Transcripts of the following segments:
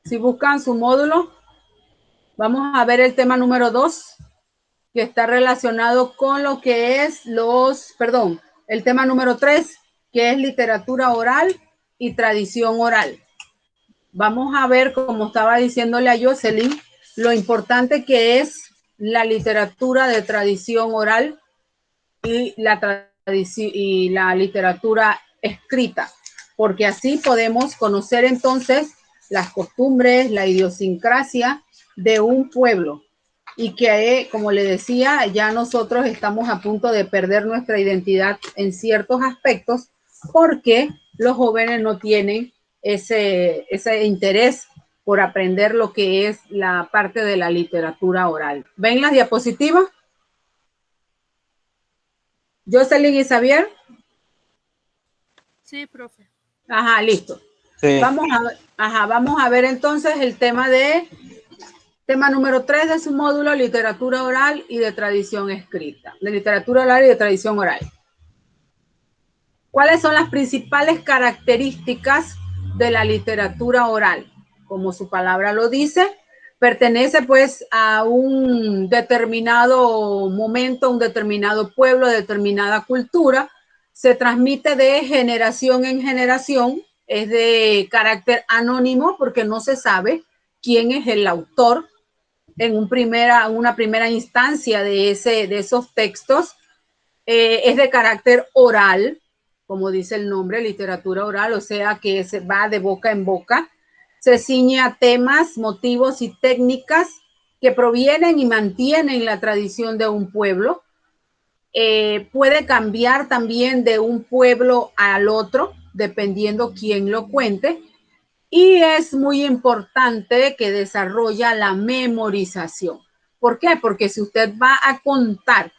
Si buscan su módulo, vamos a ver el tema número 2, que está relacionado con lo que es el tema número 3, que es literatura oral y tradición oral. Vamos a ver, como estaba diciéndole a Jocelyn, lo importante que es la literatura de tradición oral y la literatura escrita, porque así podemos conocer entonces las costumbres, la idiosincrasia de un pueblo, y que, como le decía, ya nosotros estamos a punto de perder nuestra identidad en ciertos aspectos porque los jóvenes no tienen ese interés por aprender lo que es la parte de la literatura oral. ¿Ven las diapositivas? Jocelyn y Xavier. Sí, profe. Ajá, listo. Sí. Vamos a ver entonces el tema número 3 de su módulo, literatura oral y de tradición escrita. De literatura oral y de tradición oral. ¿Cuáles son las principales características de la literatura oral? Como su palabra lo dice, pertenece pues a un determinado momento, un determinado pueblo, determinada cultura, se transmite de generación en generación, es de carácter anónimo porque no se sabe quién es el autor en una primera instancia de esos textos, es de carácter oral, como dice el nombre, literatura oral, o sea que se va de boca en boca, se ciñe a temas, motivos y técnicas que provienen y mantienen la tradición de un pueblo. Puede cambiar también de un pueblo al otro, dependiendo quién lo cuente, y es muy importante que desarrolla la memorización. ¿Por qué? Porque si usted va a contar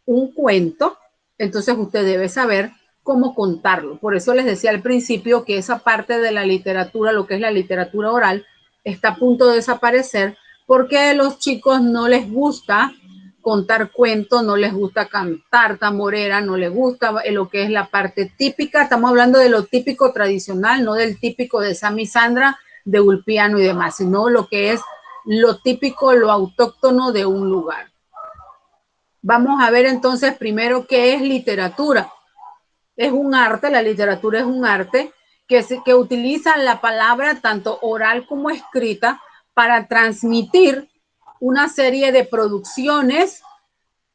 un cuento, entonces usted debe saber cómo contarlo. Por eso les decía al principio que esa parte de la literatura, lo que es la literatura oral, está a punto de desaparecer porque a los chicos no les gusta contar cuentos, no les gusta cantar tamborera, no les gusta lo que es la parte típica. Estamos hablando de lo típico tradicional, no del típico de Sammy Sandra, de Ulpiano y demás, sino lo que es lo típico, lo autóctono de un lugar. Vamos a ver entonces primero qué es literatura. Es un arte, la literatura es un arte que utiliza la palabra tanto oral como escrita para transmitir una serie de producciones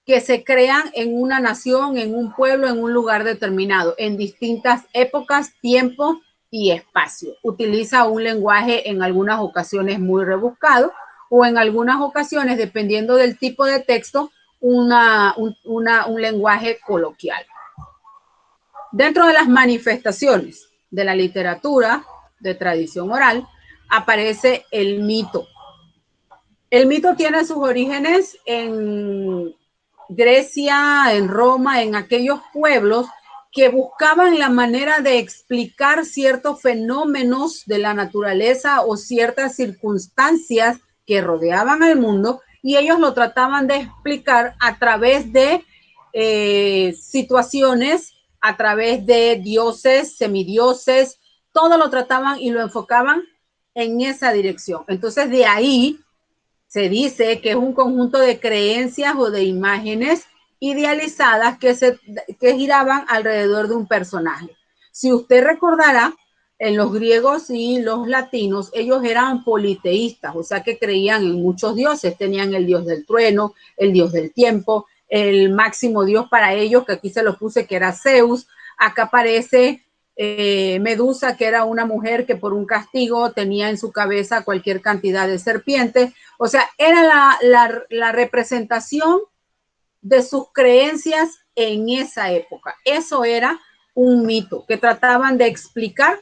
que se crean en una nación, en un pueblo, en un lugar determinado, en distintas épocas, tiempos y espacio. Utiliza un lenguaje en algunas ocasiones muy rebuscado o en algunas ocasiones, dependiendo del tipo de texto, un lenguaje coloquial. Dentro de las manifestaciones de la literatura de tradición oral aparece el mito. El mito tiene sus orígenes en Grecia, en Roma, en aquellos pueblos que buscaban la manera de explicar ciertos fenómenos de la naturaleza o ciertas circunstancias que rodeaban al mundo, y ellos lo trataban de explicar a través de situaciones, a través de dioses, semidioses, todo lo trataban y lo enfocaban en esa dirección. Entonces de ahí se dice que es un conjunto de creencias o de imágenes idealizadas que giraban alrededor de un personaje. Si usted recordará, en los griegos y los latinos, ellos eran politeístas, o sea que creían en muchos dioses. Tenían el dios del trueno, el dios del tiempo, el máximo dios para ellos, que aquí se lo puse, que era Zeus. Acá aparece Medusa, que era una mujer que por un castigo tenía en su cabeza cualquier cantidad de serpientes. O sea, era la representación de sus creencias en esa época. Eso era un mito, que trataban de explicar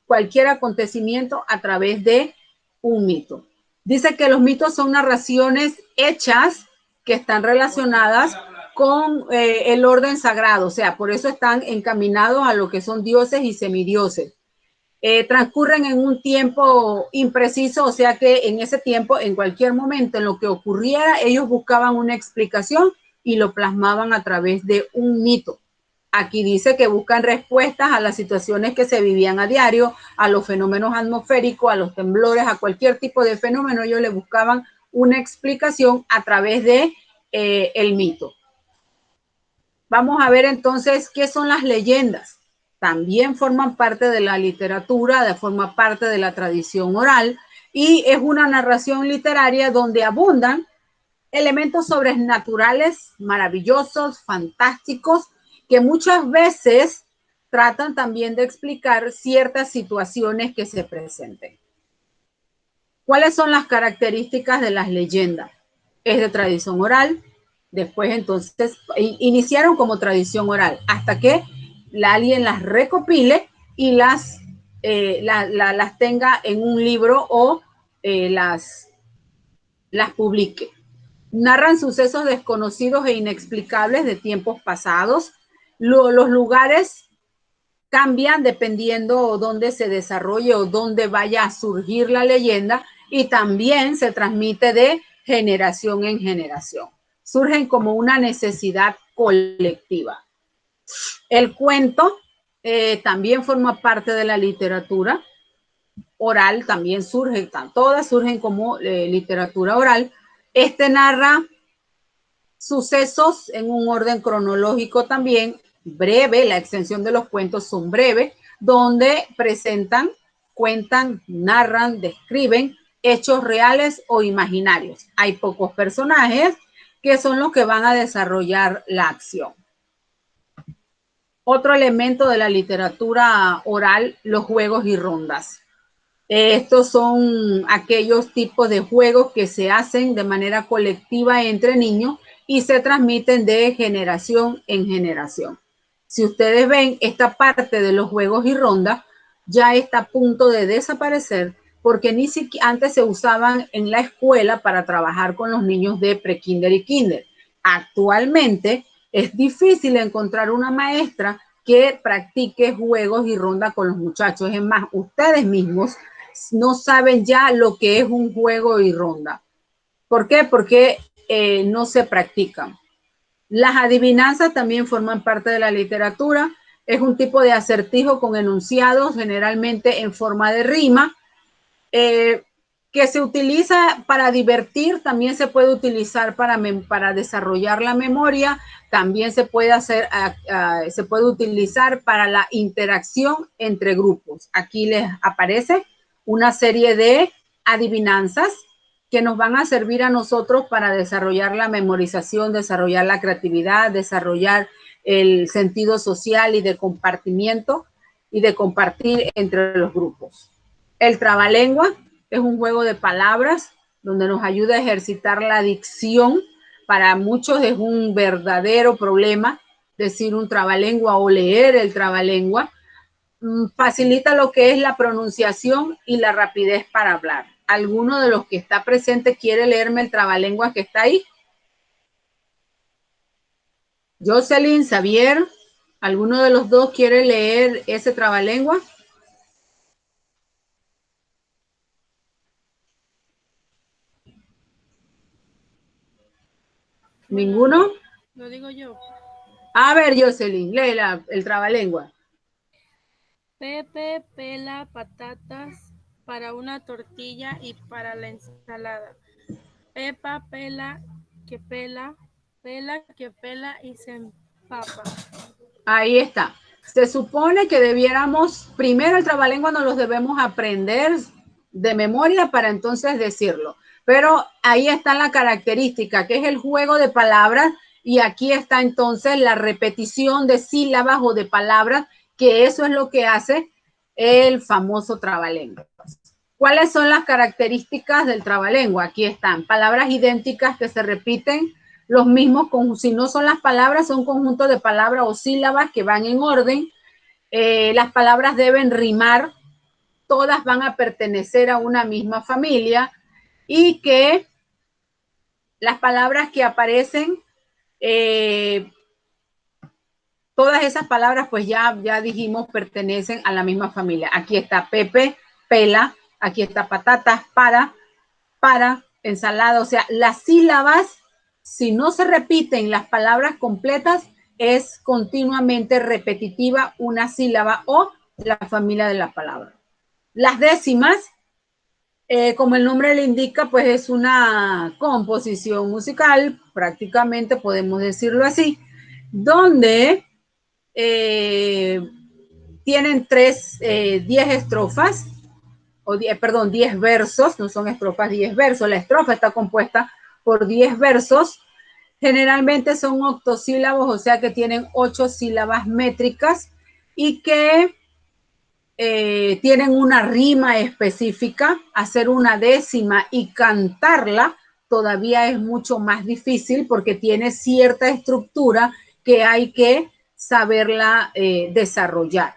cualquier acontecimiento a través de un mito. Dice que los mitos son narraciones hechas que están relacionadas con el orden sagrado, o sea, por eso están encaminados a lo que son dioses y semidioses. Transcurren en un tiempo impreciso, o sea que en ese tiempo, en cualquier momento, en lo que ocurriera, ellos buscaban una explicación y lo plasmaban a través de un mito. Aquí dice que buscan respuestas a las situaciones que se vivían a diario, a los fenómenos atmosféricos, a los temblores, a cualquier tipo de fenómeno. Ellos le buscaban una explicación a través de el mito. Vamos a ver entonces qué son las leyendas. También forman parte de la literatura, forman parte de la tradición oral y es una narración literaria donde abundan elementos sobrenaturales, maravillosos, fantásticos, que muchas veces tratan también de explicar ciertas situaciones que se presenten. ¿Cuáles son las características de las leyendas? Es de tradición oral, después entonces iniciaron como tradición oral, hasta que alguien las recopile y las tenga en un libro o las publique. Narran sucesos desconocidos e inexplicables de tiempos pasados. Los lugares cambian dependiendo dónde se desarrolle o dónde vaya a surgir la leyenda y también se transmite de generación en generación. Surgen como una necesidad colectiva. El cuento también forma parte de la literatura oral, también surge, todas surgen como literatura oral. Este narra sucesos en un orden cronológico también, breve, la extensión de los cuentos son breves, donde presentan, cuentan, narran, describen hechos reales o imaginarios. Hay pocos personajes que son los que van a desarrollar la acción. Otro elemento de la literatura oral, los juegos y rondas. Estos son aquellos tipos de juegos que se hacen de manera colectiva entre niños y se transmiten de generación en generación. Si ustedes ven, esta parte de los juegos y rondas ya está a punto de desaparecer porque ni siquiera antes se usaban en la escuela para trabajar con los niños de prekinder y kinder. Actualmente es difícil encontrar una maestra que practique juegos y rondas con los muchachos. Es más, ustedes mismos no saben ya lo que es un juego y ronda. ¿Por qué? Porque no se practican. Las adivinanzas también forman parte de la literatura. Es un tipo de acertijo con enunciados, generalmente en forma de rima, que se utiliza para divertir, también se puede utilizar para desarrollar la memoria, también se puede se puede utilizar para la interacción entre grupos. Aquí les aparece una serie de adivinanzas que nos van a servir a nosotros para desarrollar la memorización, desarrollar la creatividad, desarrollar el sentido social y de compartimiento y de compartir entre los grupos. El trabalengua es un juego de palabras donde nos ayuda a ejercitar la dicción. Para muchos es un verdadero problema decir un trabalengua o leer el trabalengua. Facilita lo que es la pronunciación y la rapidez para hablar. ¿Alguno de los que está presente quiere leerme el trabalengua que está ahí? Jocelyn, Xavier, ¿alguno de los dos quiere leer ese trabalengua? ¿Ninguno? Lo digo yo. A ver, Jocelyn, lee el trabalengua. Pepe pela patatas para una tortilla y para la ensalada. Pepa pela, que pela y se empapa. Ahí está. Se supone que debiéramos, primero el trabalengua nos los debemos aprender de memoria para entonces decirlo. Pero ahí está la característica, que es el juego de palabras, y aquí está entonces la repetición de sílabas o de palabras, que eso es lo que hace el famoso trabalengua. ¿Cuáles son las características del trabalengua? Aquí están palabras idénticas que se repiten, los mismos, si no son las palabras, son conjuntos de palabras o sílabas que van en orden. Las palabras deben rimar, todas van a pertenecer a una misma familia y que las palabras que aparecen, todas esas palabras, pues ya dijimos, pertenecen a la misma familia. Aquí está Pepe, pela, aquí está patatas, para, ensalada. O sea, las sílabas, si no se repiten las palabras completas, es continuamente repetitiva una sílaba o la familia de la palabra. Las décimas, como el nombre le indica, pues es una composición musical, prácticamente podemos decirlo así, donde tienen 10 estrofas, o 10 versos, no son estrofas, 10 versos. La estrofa está compuesta por 10 versos. Generalmente son octosílabos, o sea que tienen 8 sílabas métricas y que tienen una rima específica. Hacer una décima y cantarla todavía es mucho más difícil porque tiene cierta estructura que hay que saberla desarrollar.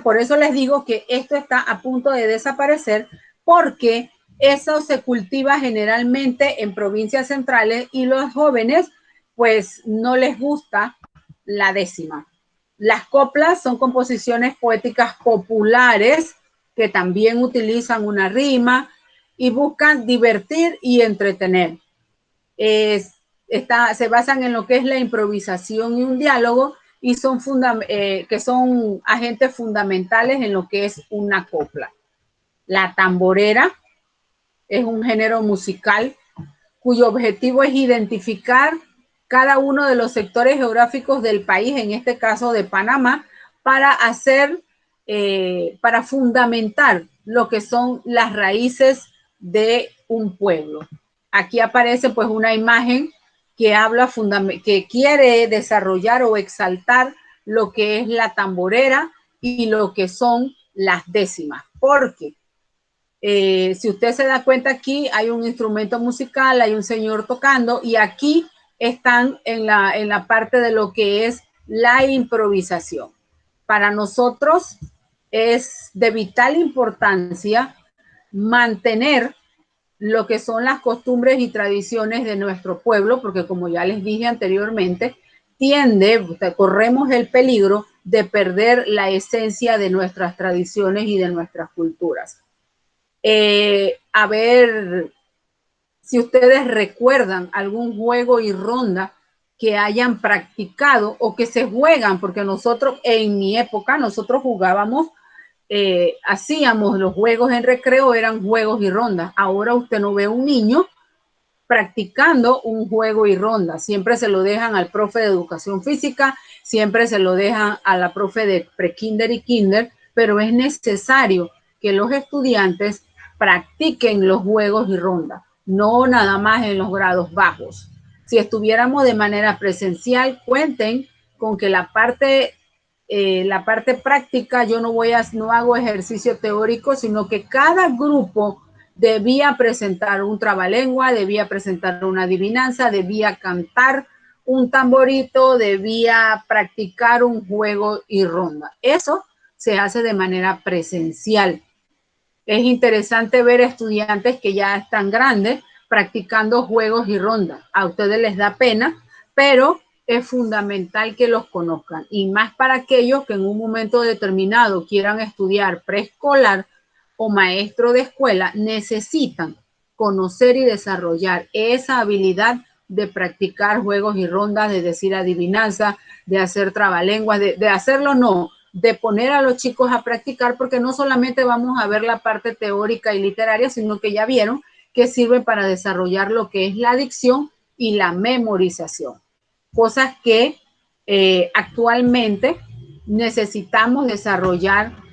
Por eso les digo que esto está a punto de desaparecer porque eso se cultiva generalmente en provincias centrales y los jóvenes pues no les gusta la décima. Las coplas son composiciones poéticas populares que también utilizan una rima y buscan divertir y entretener. Se basan en lo que es la improvisación y un diálogo y que son agentes fundamentales en lo que es una copla. La tamborera es un género musical cuyo objetivo es identificar cada uno de los sectores geográficos del país, en este caso de Panamá, para fundamentar lo que son las raíces de un pueblo. Aquí aparece pues una imagen que quiere desarrollar o exaltar lo que es la tamborera y lo que son las décimas, porque si usted se da cuenta, aquí hay un instrumento musical, hay un señor tocando y aquí están en la parte de lo que es la improvisación. Para nosotros es de vital importancia mantener lo que son las costumbres y tradiciones de nuestro pueblo, porque como ya les dije anteriormente, corremos el peligro de perder la esencia de nuestras tradiciones y de nuestras culturas. A ver si ustedes recuerdan algún juego y ronda que hayan practicado o que se juegan, porque nosotros en mi época, nosotros jugábamos, hacíamos los juegos en recreo, eran juegos y rondas. Ahora usted no ve un niño practicando un juego y ronda. Siempre se lo dejan al profe de educación física, siempre se lo dejan a la profe de prekinder y kinder, pero es necesario que los estudiantes practiquen los juegos y rondas, no nada más en los grados bajos. Si estuviéramos de manera presencial, cuenten con que la parte práctica, yo no hago ejercicio teórico, sino que cada grupo debía presentar un trabalengua, debía presentar una adivinanza, debía cantar un tamborito, debía practicar un juego y ronda. Eso se hace de manera presencial. Es interesante ver estudiantes que ya están grandes practicando juegos y rondas. A ustedes les da pena, pero es fundamental que los conozcan. Y más para aquellos que en un momento determinado quieran estudiar preescolar o maestro de escuela, necesitan conocer y desarrollar esa habilidad de practicar juegos y rondas, de decir adivinanza, de hacer trabalenguas, de hacerlo no, de poner a los chicos a practicar, porque no solamente vamos a ver la parte teórica y literaria, sino que ya vieron que sirve para desarrollar lo que es la dicción y la memorización. Cosas que actualmente necesitamos desarrollar